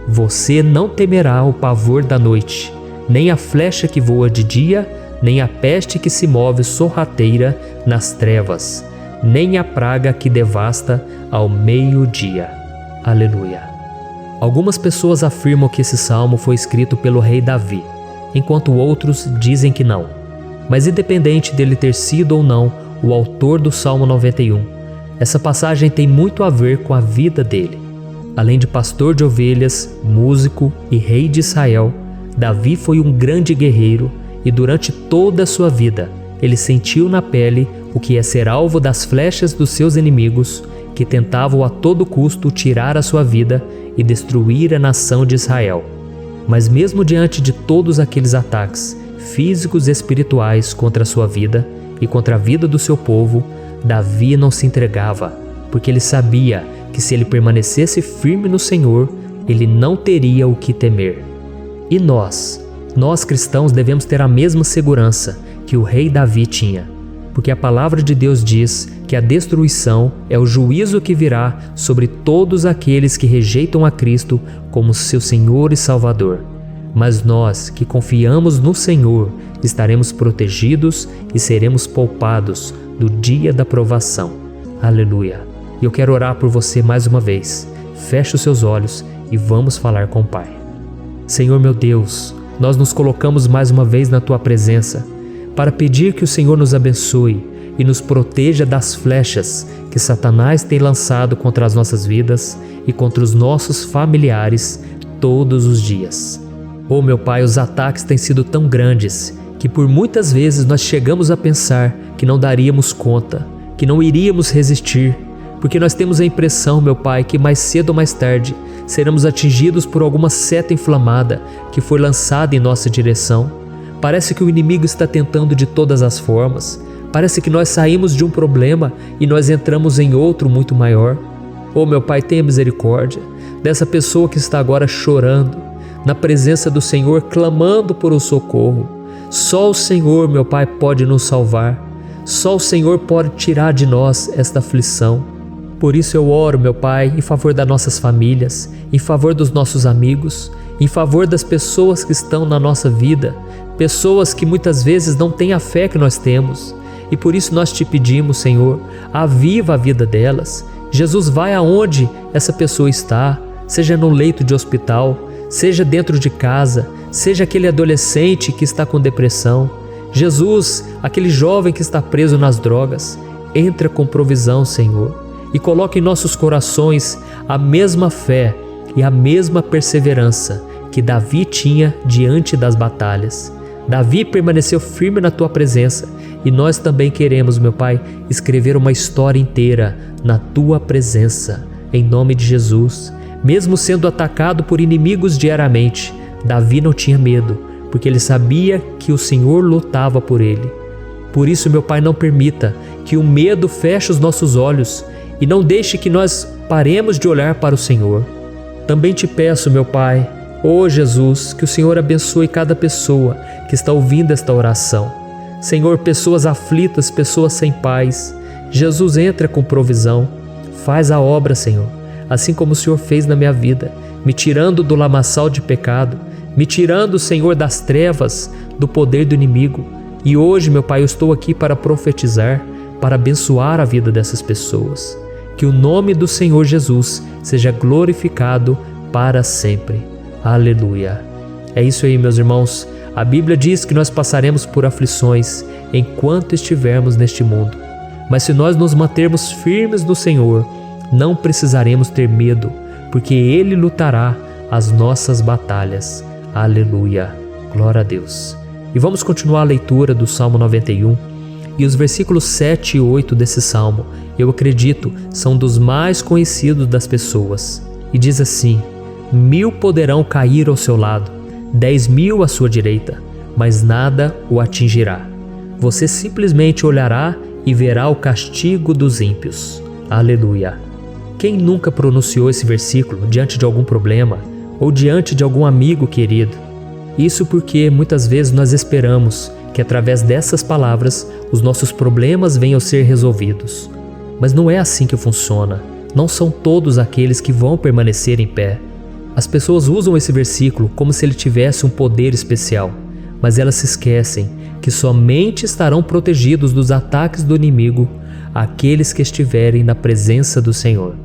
Você não temerá o pavor da noite, nem a flecha que voa de dia, nem a peste que se move sorrateira nas trevas, nem a praga que devasta ao meio-dia. Aleluia. Algumas pessoas afirmam que esse salmo foi escrito pelo rei Davi, enquanto outros dizem que não. Mas independente dele ter sido ou não o autor do Salmo 91, essa passagem tem muito a ver com a vida dele. Além de pastor de ovelhas, músico e rei de Israel, Davi foi um grande guerreiro e durante toda a sua vida ele sentiu na pele o que é ser alvo das flechas dos seus inimigos que tentavam a todo custo tirar a sua vida e destruir a nação de Israel. Mas mesmo diante de todos aqueles ataques físicos e espirituais contra a sua vida e contra a vida do seu povo, Davi não se entregava, porque ele sabia que se ele permanecesse firme no Senhor, ele não teria o que temer. E nós cristãos devemos ter a mesma segurança que o rei Davi tinha, porque a palavra de Deus diz que a destruição é o juízo que virá sobre todos aqueles que rejeitam a Cristo como seu Senhor e Salvador. Mas nós que confiamos no Senhor estaremos protegidos e seremos poupados do dia da provação. Aleluia. E eu quero orar por você mais uma vez. Feche os seus olhos e vamos falar com o Pai. Senhor meu Deus, nós nos colocamos mais uma vez na Tua presença para pedir que o Senhor nos abençoe e nos proteja das flechas que Satanás tem lançado contra as nossas vidas e contra os nossos familiares todos os dias. Oh meu Pai, os ataques têm sido tão grandes que por muitas vezes nós chegamos a pensar que não daríamos conta, que não iríamos resistir, porque nós temos a impressão, meu Pai, que mais cedo ou mais tarde seremos atingidos por alguma seta inflamada que foi lançada em nossa direção. Parece que o inimigo está tentando de todas as formas. Parece que nós saímos de um problema e nós entramos em outro muito maior. Oh meu Pai, tenha misericórdia dessa pessoa que está agora chorando, na presença do Senhor, clamando por um socorro. Só o Senhor, meu Pai, pode nos salvar. Só o Senhor pode tirar de nós esta aflição. Por isso eu oro, meu Pai, em favor das nossas famílias, em favor dos nossos amigos, em favor das pessoas que estão na nossa vida, pessoas que muitas vezes não têm a fé que nós temos. E por isso nós te pedimos, Senhor, aviva a vida delas. Jesus, vai aonde essa pessoa está, seja no leito de hospital, seja dentro de casa, seja aquele adolescente que está com depressão. Jesus, aquele jovem que está preso nas drogas, entra com provisão, Senhor, e coloca em nossos corações a mesma fé e a mesma perseverança que Davi tinha diante das batalhas. Davi permaneceu firme na Tua presença e nós também queremos, meu Pai, escrever uma história inteira na Tua presença, em nome de Jesus. Mesmo sendo atacado por inimigos diariamente, Davi não tinha medo, porque ele sabia que o Senhor lutava por ele. Por isso, meu Pai, não permita que o medo feche os nossos olhos e não deixe que nós paremos de olhar para o Senhor. Também te peço, meu Pai, ó Jesus, que o Senhor abençoe cada pessoa que está ouvindo esta oração. Senhor, pessoas aflitas, pessoas sem paz. Jesus, entra com provisão. Faz a obra, Senhor, assim como o Senhor fez na minha vida, me tirando do lamaçal de pecado, me tirando, Senhor, das trevas, do poder do inimigo. E hoje, meu Pai, eu estou aqui para profetizar, para abençoar a vida dessas pessoas. Que o nome do Senhor Jesus seja glorificado para sempre. Aleluia. É isso aí, meus irmãos. A Bíblia diz que nós passaremos por aflições enquanto estivermos neste mundo. Mas se nós nos mantermos firmes no Senhor, não precisaremos ter medo, porque Ele lutará as nossas batalhas. Aleluia. Glória a Deus. E vamos continuar a leitura do Salmo 91. E os versículos 7 e 8 desse salmo, eu acredito, são dos mais conhecidos das pessoas. E diz assim: 1000 poderão cair ao seu lado, 10.000 à sua direita, mas nada o atingirá. Você simplesmente olhará e verá o castigo dos ímpios. Aleluia. Quem nunca pronunciou esse versículo diante de algum problema ou diante de algum amigo querido? Isso porque muitas vezes nós esperamos que através dessas palavras os nossos problemas venham a ser resolvidos. Mas não é assim que funciona. Não são todos aqueles que vão permanecer em pé. As pessoas usam esse versículo como se ele tivesse um poder especial, mas elas se esquecem que somente estarão protegidos dos ataques do inimigo aqueles que estiverem na presença do Senhor.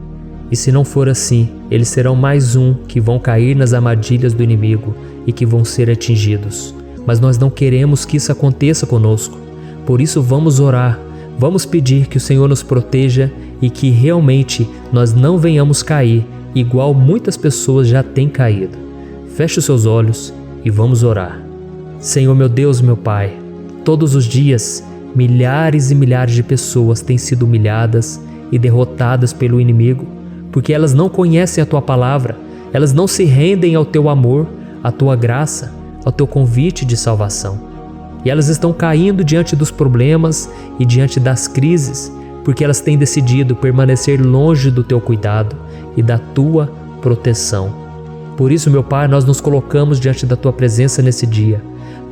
E se não for assim, eles serão mais um que vão cair nas armadilhas do inimigo e que vão ser atingidos. Mas nós não queremos que isso aconteça conosco. Por isso vamos orar, vamos pedir que o Senhor nos proteja e que realmente nós não venhamos cair igual muitas pessoas já têm caído. Feche os seus olhos e vamos orar. Senhor meu Deus, meu Pai, todos os dias milhares e milhares de pessoas têm sido humilhadas e derrotadas pelo inimigo, porque elas não conhecem a Tua palavra, elas não se rendem ao Teu amor, à Tua graça, ao Teu convite de salvação. E elas estão caindo diante dos problemas e diante das crises, porque elas têm decidido permanecer longe do Teu cuidado e da Tua proteção. Por isso, meu Pai, nós nos colocamos diante da Tua presença nesse dia,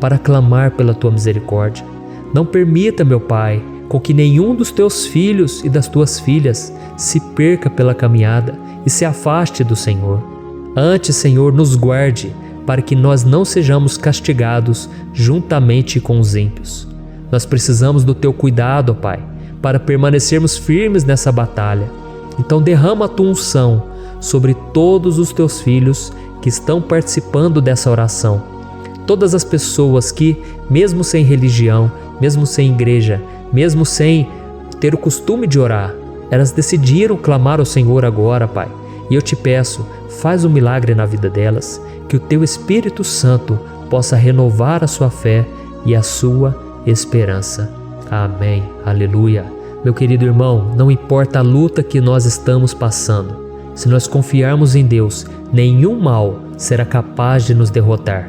para clamar pela Tua misericórdia. Não permita, meu Pai, com que nenhum dos Teus filhos e das Tuas filhas se perca pela caminhada e se afaste do Senhor. Antes, Senhor, nos guarde, para que nós não sejamos castigados juntamente com os ímpios. Nós precisamos do Teu cuidado, ó Pai, para permanecermos firmes nessa batalha. Então derrama a Tua unção sobre todos os teus filhos que estão participando dessa oração. Todas as pessoas que, mesmo sem religião, mesmo sem igreja, mesmo sem ter o costume de orar, elas decidiram clamar ao Senhor agora, Pai. E eu te peço, faz um milagre na vida delas, que o teu Espírito Santo possa renovar a sua fé e a sua esperança. Amém. Aleluia. Meu querido irmão, não importa a luta que nós estamos passando, se nós confiarmos em Deus, nenhum mal será capaz de nos derrotar.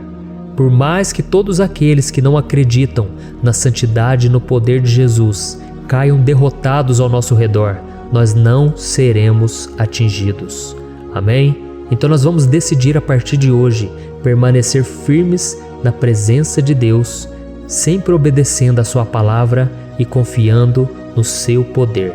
Por mais que todos aqueles que não acreditam na santidade e no poder de Jesus caiam derrotados ao nosso redor, nós não seremos atingidos. Amém? Então nós vamos decidir a partir de hoje permanecer firmes na presença de Deus, sempre obedecendo a sua palavra e confiando no seu poder.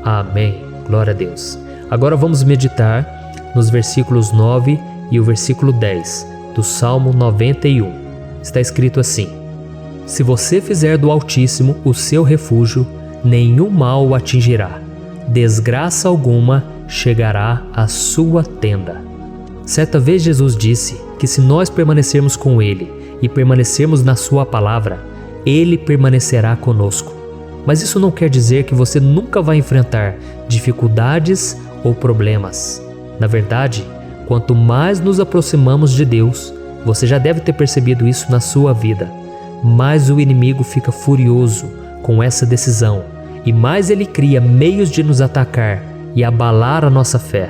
Amém. Glória a Deus. Agora vamos meditar nos versículos 9 e o versículo 10 do Salmo 91. Está escrito assim: Se você fizer do Altíssimo o seu refúgio, nenhum mal o atingirá. Desgraça alguma chegará à sua tenda. Certa vez Jesus disse que se nós permanecermos com Ele e permanecermos na sua palavra, Ele permanecerá conosco. Mas isso não quer dizer que você nunca vai enfrentar dificuldades ou problemas. Na verdade, quanto mais nos aproximamos de Deus, você já deve ter percebido isso na sua vida, mais o inimigo fica furioso com essa decisão e mais ele cria meios de nos atacar e abalar a nossa fé.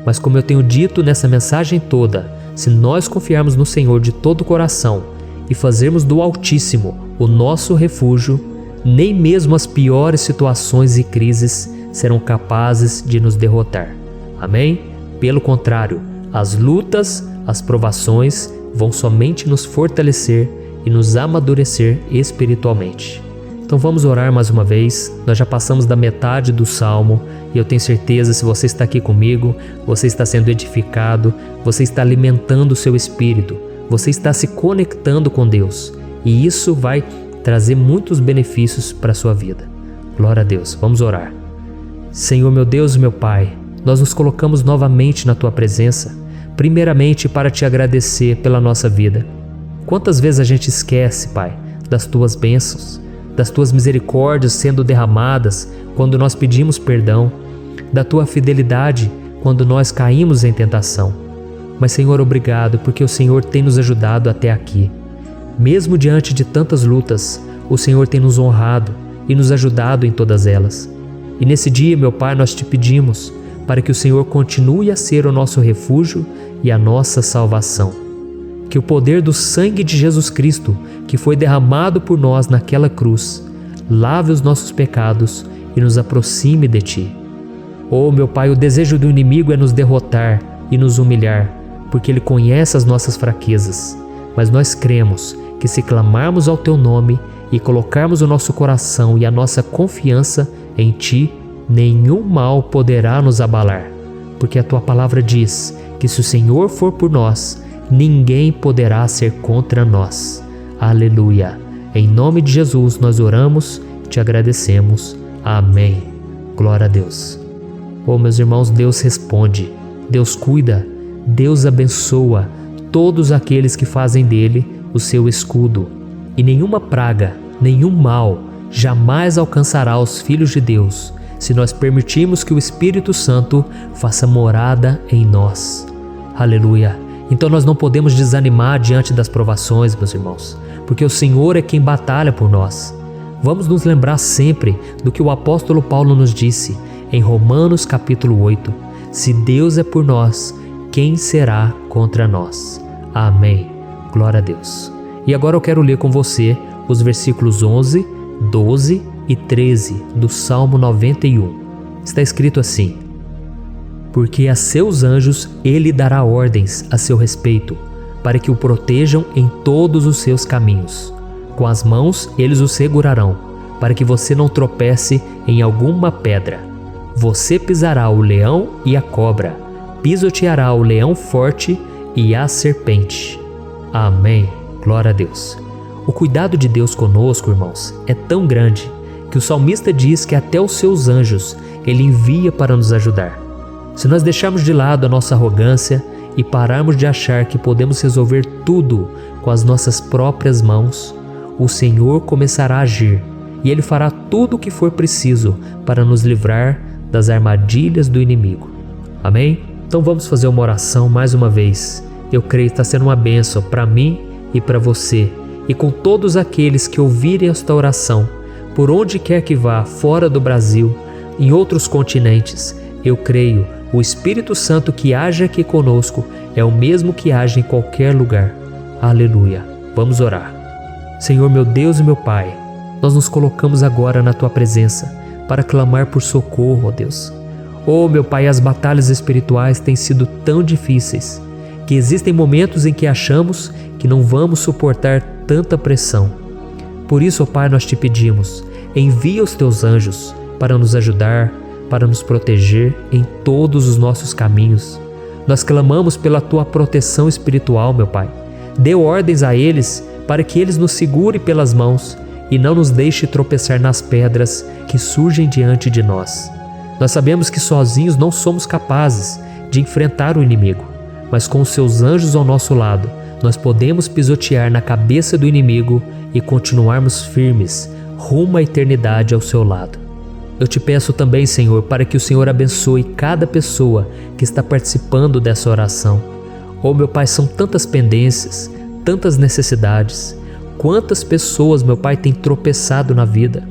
Mas como eu tenho dito nessa mensagem toda, se nós confiarmos no Senhor de todo o coração e fazermos do Altíssimo o nosso refúgio, nem mesmo as piores situações e crises serão capazes de nos derrotar. Amém? Pelo contrário, as lutas, as provações vão somente nos fortalecer e nos amadurecer espiritualmente. Então vamos orar mais uma vez. Nós já passamos da metade do Salmo e eu tenho certeza, se você está aqui comigo, você está sendo edificado, você está alimentando o seu espírito, você está se conectando com Deus e isso vai trazer muitos benefícios para a sua vida. Glória a Deus. Vamos orar. Senhor meu Deus e meu Pai, nós nos colocamos novamente na Tua presença, primeiramente para Te agradecer pela nossa vida. Quantas vezes a gente esquece, Pai, das Tuas bênçãos, das Tuas misericórdias sendo derramadas quando nós pedimos perdão, da Tua fidelidade quando nós caímos em tentação. Mas Senhor, obrigado porque o Senhor tem nos ajudado até aqui. Mesmo diante de tantas lutas, o Senhor tem nos honrado e nos ajudado em todas elas. E nesse dia, meu Pai, nós Te pedimos para que o Senhor continue a ser o nosso refúgio e a nossa salvação. Que o poder do sangue de Jesus Cristo, que foi derramado por nós naquela cruz, lave os nossos pecados e nos aproxime de Ti. Oh, meu Pai, o desejo do inimigo é nos derrotar e nos humilhar, porque ele conhece as nossas fraquezas. Mas nós cremos que se clamarmos ao Teu nome e colocarmos o nosso coração e a nossa confiança em Ti, nenhum mal poderá nos abalar, porque a Tua palavra diz que se o Senhor for por nós, ninguém poderá ser contra nós. Aleluia! Em nome de Jesus nós oramos e Te agradecemos. Amém. Glória a Deus. Oh, meus irmãos, Deus responde, Deus cuida, Deus abençoa todos aqueles que fazem dele o seu escudo. E nenhuma praga, nenhum mal jamais alcançará os filhos de Deus, se nós permitirmos que o Espírito Santo faça morada em nós. Aleluia! Então nós não podemos desanimar diante das provações, meus irmãos, porque o Senhor é quem batalha por nós. Vamos nos lembrar sempre do que o apóstolo Paulo nos disse em Romanos capítulo 8. Se Deus é por nós, quem será contra nós? Amém. Glória a Deus. E agora eu quero ler com você os versículos 11, 12 e 13 do Salmo 91. Está escrito assim: Porque a seus anjos ele dará ordens a seu respeito, para que o protejam em todos os seus caminhos. Com as mãos eles o segurarão, para que você não tropece em alguma pedra. Você pisará o leão e a cobra, pisoteará o leão forte e a serpente. Amém. Glória a Deus. O cuidado de Deus conosco, irmãos, é tão grande que o salmista diz que até os seus anjos ele envia para nos ajudar. Se nós deixarmos de lado a nossa arrogância e pararmos de achar que podemos resolver tudo com as nossas próprias mãos, o Senhor começará a agir e Ele fará tudo o que for preciso para nos livrar das armadilhas do inimigo. Amém? Então vamos fazer uma oração mais uma vez. Eu creio que está sendo uma bênção para mim e para você, e com todos aqueles que ouvirem esta oração, por onde quer que vá, fora do Brasil, em outros continentes. Eu creio, o Espírito Santo que age aqui conosco é o mesmo que age em qualquer lugar. Aleluia. Vamos orar. Senhor, meu Deus e meu Pai, nós nos colocamos agora na Tua presença para clamar por socorro, ó Deus. Oh, meu Pai, as batalhas espirituais têm sido tão difíceis que existem momentos em que achamos que não vamos suportar tanta pressão. Por isso, ó Pai, nós te pedimos, envia os Teus anjos para nos ajudar, para nos proteger em todos os nossos caminhos. Nós clamamos pela Tua proteção espiritual, meu Pai. Dê ordens a eles para que eles nos segurem pelas mãos e não nos deixe tropeçar nas pedras que surgem diante de nós. Nós sabemos que sozinhos não somos capazes de enfrentar o inimigo, mas com os Seus anjos ao nosso lado, nós podemos pisotear na cabeça do inimigo e continuarmos firmes rumo à eternidade ao Seu lado. Eu te peço também, Senhor, para que o Senhor abençoe cada pessoa que está participando dessa oração. Oh, meu Pai, são tantas pendências, tantas necessidades. Quantas pessoas, meu Pai, têm tropeçado na vida.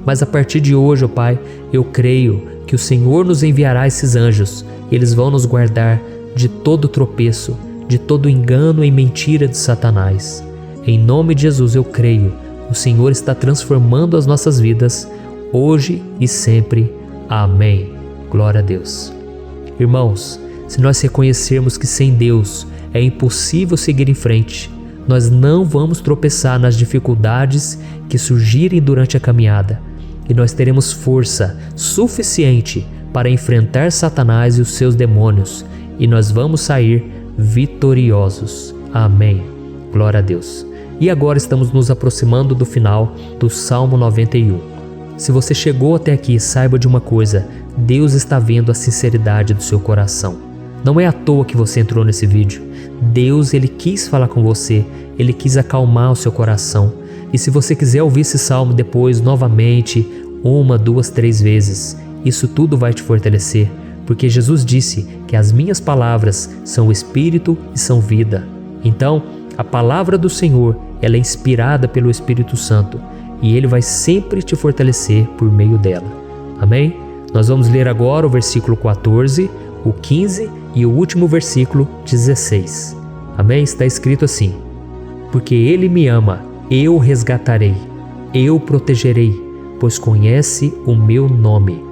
Mas a partir de hoje, ó Pai, eu creio que o Senhor nos enviará esses anjos. Eles vão nos guardar de todo tropeço, de todo engano e mentira de Satanás. Em nome de Jesus eu creio, o Senhor está transformando as nossas vidas, hoje e sempre. Amém. Glória a Deus. Irmãos, se nós reconhecermos que sem Deus é impossível seguir em frente, nós não vamos tropeçar nas dificuldades que surgirem durante a caminhada, e nós teremos força suficiente para enfrentar Satanás e os seus demônios, e nós vamos sair vitoriosos. Amém. Glória a Deus. E agora estamos nos aproximando do final do Salmo 91. Se você chegou até aqui, saiba de uma coisa: Deus está vendo a sinceridade do seu coração. Não é à toa que você entrou nesse vídeo. Deus, Ele quis falar com você, Ele quis acalmar o seu coração. E se você quiser ouvir esse salmo depois, novamente, 1, 2, 3 vezes, isso tudo vai te fortalecer, porque Jesus disse que as minhas palavras são espírito e são vida. Então, a palavra do Senhor, ela é inspirada pelo Espírito Santo, e Ele vai sempre te fortalecer por meio dela. Amém? Nós vamos ler agora o versículo 14, o 15 e o último versículo 16. Amém? Está escrito assim: porque Ele me ama, eu o resgatarei, eu o protegerei, pois conhece o meu nome.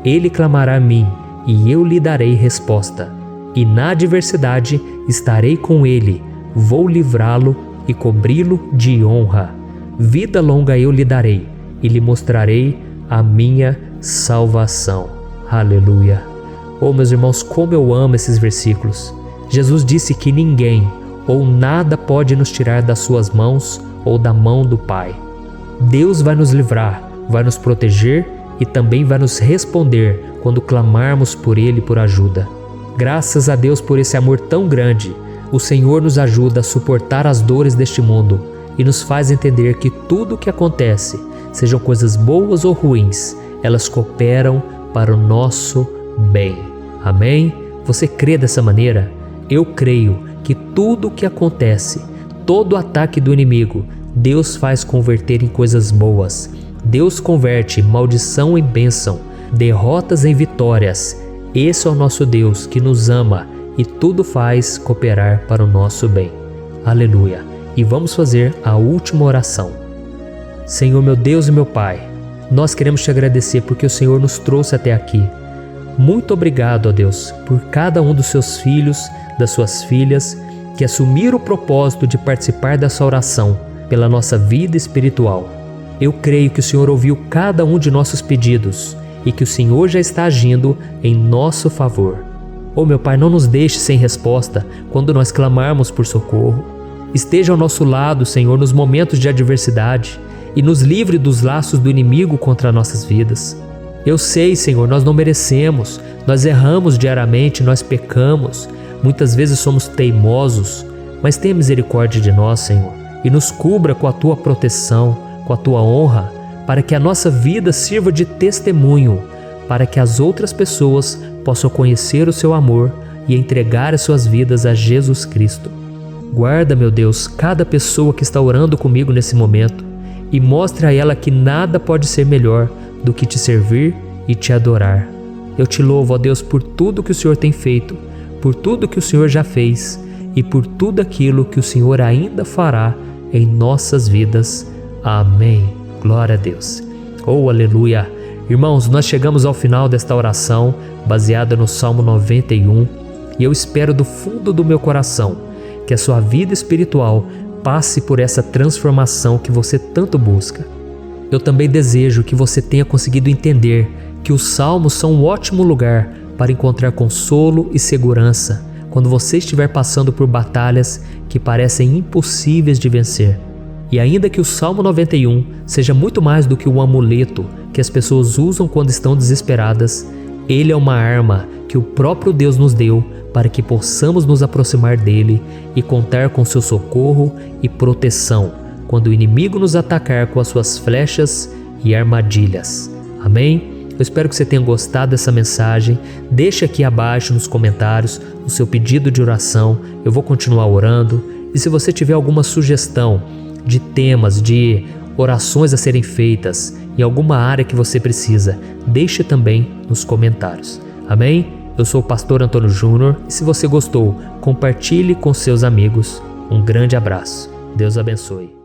Ele clamará a mim, e eu lhe darei resposta. E na adversidade estarei com ele, vou livrá-lo e cobri-lo de honra. Vida longa eu lhe darei, e lhe mostrarei a minha salvação. Aleluia. Oh, meus irmãos, como eu amo esses versículos. Jesus disse que ninguém ou nada pode nos tirar das suas mãos ou da mão do Pai. Deus vai nos livrar, vai nos proteger e também vai nos responder quando clamarmos por Ele por ajuda. Graças a Deus por esse amor tão grande, o Senhor nos ajuda a suportar as dores deste mundo e nos faz entender que tudo o que acontece, sejam coisas boas ou ruins, elas cooperam para o nosso bem. Amém? Você crê dessa maneira? Eu creio que tudo o que acontece, todo ataque do inimigo, Deus faz converter em coisas boas. Deus converte maldição em bênção, derrotas em vitórias. Esse é o nosso Deus que nos ama e tudo faz cooperar para o nosso bem. Aleluia. E vamos fazer a última oração. Senhor, meu Deus e meu Pai, nós queremos te agradecer porque o Senhor nos trouxe até aqui. Muito obrigado, ó Deus, por cada um dos seus filhos, das suas filhas, que assumiram o propósito de participar dessa oração pela nossa vida espiritual. Eu creio que o Senhor ouviu cada um de nossos pedidos e que o Senhor já está agindo em nosso favor. Oh, meu Pai, não nos deixe sem resposta quando nós clamarmos por socorro. Esteja ao nosso lado, Senhor, nos momentos de adversidade e nos livre dos laços do inimigo contra nossas vidas. Eu sei, Senhor, nós não merecemos, nós erramos diariamente, nós pecamos, muitas vezes somos teimosos, mas tenha misericórdia de nós, Senhor, e nos cubra com a Tua proteção, com a Tua honra, para que a nossa vida sirva de testemunho, para que as outras pessoas possam conhecer o Seu amor e entregar as suas vidas a Jesus Cristo. Guarda, meu Deus, cada pessoa que está orando comigo nesse momento e mostre a ela que nada pode ser melhor do que te servir e te adorar. Eu te louvo, ó Deus, por tudo que o Senhor tem feito, por tudo que o Senhor já fez e por tudo aquilo que o Senhor ainda fará em nossas vidas. Amém. Glória a Deus. Oh, aleluia. Irmãos, nós chegamos ao final desta oração baseada no Salmo 91 e eu espero do fundo do meu coração que a sua vida espiritual passe por essa transformação que você tanto busca. Eu também desejo que você tenha conseguido entender que os salmos são um ótimo lugar para encontrar consolo e segurança quando você estiver passando por batalhas que parecem impossíveis de vencer. E ainda que o Salmo 91 seja muito mais do que um amuleto que as pessoas usam quando estão desesperadas, ele é uma arma que o próprio Deus nos deu para que possamos nos aproximar dele e contar com seu socorro e proteção quando o inimigo nos atacar com as suas flechas e armadilhas. Amém? Eu espero que você tenha gostado dessa mensagem. Deixe aqui abaixo nos comentários o seu pedido de oração. Eu vou continuar orando. E se você tiver alguma sugestão de temas, de orações a serem feitas em alguma área que você precisa, deixe também nos comentários. Amém? Eu sou o pastor Antônio Júnior e se você gostou, compartilhe com seus amigos. Um grande abraço. Deus abençoe.